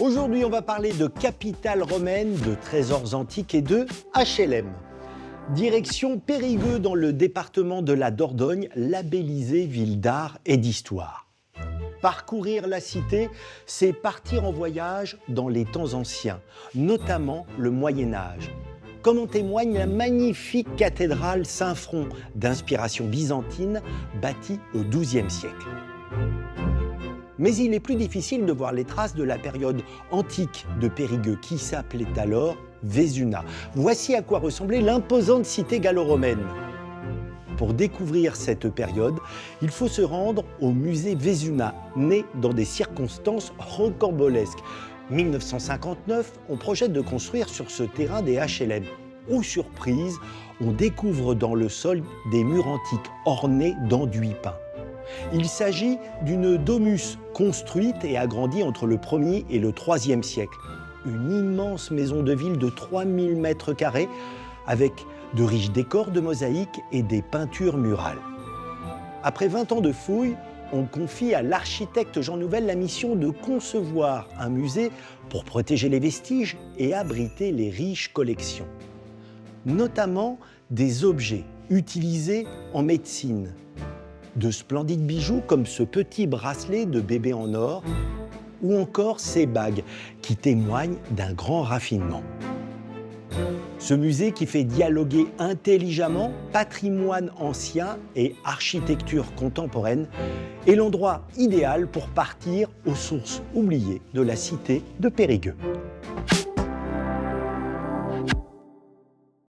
Aujourd'hui, on va parler de capitale romaine, de trésors antiques et de HLM. Direction Périgueux dans le département de la Dordogne, labellisée ville d'art et d'histoire. Parcourir la cité, c'est partir en voyage dans les temps anciens, notamment le Moyen-Âge. Comme en témoigne la magnifique cathédrale Saint-Front, d'inspiration byzantine, bâtie au XIIe siècle. Mais il est plus difficile de voir les traces de la période antique de Périgueux, qui s'appelait alors Vesuna. Voici à quoi ressemblait l'imposante cité gallo-romaine. Pour découvrir cette période, il faut se rendre au musée Vesuna, né dans des circonstances rocambolesques. 1959, on projette de construire sur ce terrain des HLM. Aux surprises, on découvre dans le sol des murs antiques ornés d'enduits peints. Il s'agit d'une domus construite et agrandie entre le 1er et le 3e siècle. Une immense maison de ville de 3000 mètres carrés avec de riches décors de mosaïques et des peintures murales. Après 20 ans de fouilles, on confie à l'architecte Jean Nouvel la mission de concevoir un musée pour protéger les vestiges et abriter les riches collections. Notamment des objets utilisés en médecine. De splendides bijoux comme ce petit bracelet de bébé en or ou encore ces bagues qui témoignent d'un grand raffinement. Ce musée qui fait dialoguer intelligemment patrimoine ancien et architecture contemporaine est l'endroit idéal pour partir aux sources oubliées de la cité de Périgueux.